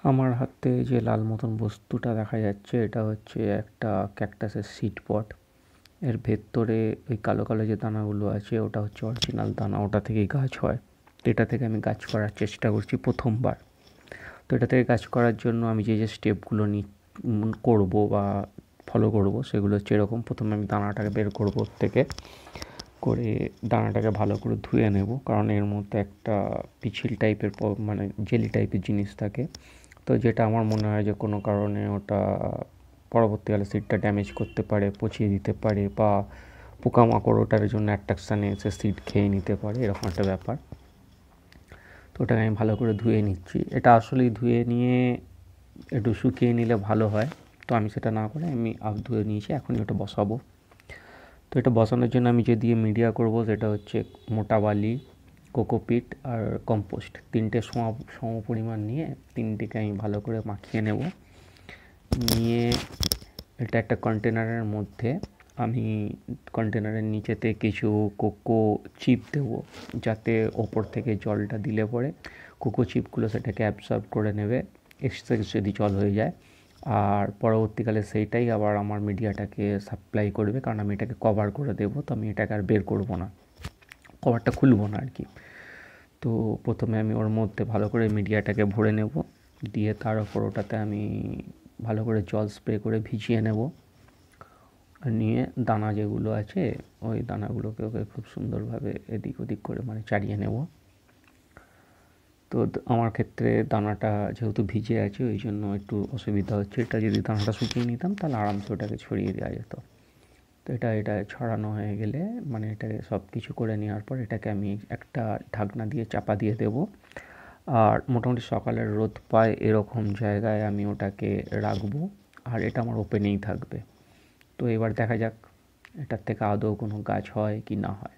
আমার হাতে যে লাল মতন বস্তুটা দেখা যাচ্ছে এটা হচ্ছে একটা ক্যাকটাসের সিড পট। এর ভেতরে ওই কালো কালো যে দানাগুলো আছে ওটা হচ্ছে অরিজিনাল দানা, ওটা থেকেই গাছ হয়। তো এটা থেকে আমি গাছ করার চেষ্টা করছি প্রথমবার। তো এটা থেকে গাছ করার জন্য আমি যে স্টেপগুলো করবো বা ফলো করব সেগুলো হচ্ছে এরকম: প্রথমে আমি দানাটাকে বের করবো ওর থেকে, করে দানাটাকে ভালো করে ধুয়ে নেব, কারণ এর মধ্যে একটা পিচ্ছিল টাইপের মানে জেলি টাইপের জিনিস থাকে। তো যেটা আমার মনে হয় যে কোনো কারণে ওটা পরবর্তীকালে সিডটা ড্যামেজ করতে পারে, পচিয়ে দিতে পারে, বা পোকামাকড় ওটার জন্য অ্যাট্রাকশানে এসে সিড খেয়ে নিতে পারে, এরকম একটা ব্যাপার। তো ওটাকে আমি ভালো করে ধুয়ে নিচ্ছি। এটা আসলেই ধুয়ে নিয়ে একটু শুকিয়ে নিলে ভালো হয়, তো আমি সেটা না করে আমি ধুয়ে নিয়েছি, এখনই ওটা বসাবো। তো এটা বসানোর জন্য আমি যে দিয়ে মিডিয়া করব সেটা হচ্ছে মোটা বালি, কোকোপিট আর কম্পোস্ট। তিনটে সম পরিমাণ নিয়ে তিনটেকে আমি ভালো করে মাখিয়ে নেব। নিয়ে এটা একটা কন্টেনারের মধ্যে আমি কন্টেনারের নিচেতে কিছু কোকো চিপ দেবো, যাতে ওপর থেকে জলটা দিলে পরে কোকো চিপগুলো সেটাকে অ্যাবসর্ব করে নেবে, এক্সেস যদি জল হয়ে যায়। আর পরবর্তীকালে সেইটাই আবার আমার মিডিয়াটাকে সাপ্লাই করবে, কারণ আমি এটাকে কভার করে দেবো, তো আমি এটাকে আর বের করবো না, কভারটা খুলবো না আর কি। তো প্রথমে আমি ওর মধ্যে ভালো করে মিডিয়াটাকে ভরে নেব, দিয়ে তার ওপর ওটাতে আমি ভালো করে জল স্প্রে করে ভিজিয়ে নেব। নিয়ে দানা যেগুলো আছে ওই দানাগুলোকে ওকে খুব সুন্দরভাবে এদিক ওদিক করে মানে চাড়িয়ে নেব। তো আমার ক্ষেত্রে দানাটা যেহেতু ভিজে আছে ওই জন্য একটু অসুবিধা হচ্ছে। এটা যদি দানাটা শুকিয়ে নিতাম তাহলে আরামসে ওটাকে ছড়িয়ে দেওয়া যেত। তো এটা ছড়ানো হয়ে গেলে মানে এটাকে সব কিছু করে নেওয়ার পর এটাকে আমি একটা ঢাকনা দিয়ে চাপা দিয়ে দেবো। আর মোটামুটি সকালের রোদ পায় এরকম জায়গায় আমি ওটাকে রাখবো, আর এটা আমার ওপেনেই থাকবে। তো এবার দেখা যাক এটার থেকে আদৌ কোনো গাছ হয় কি না হয়।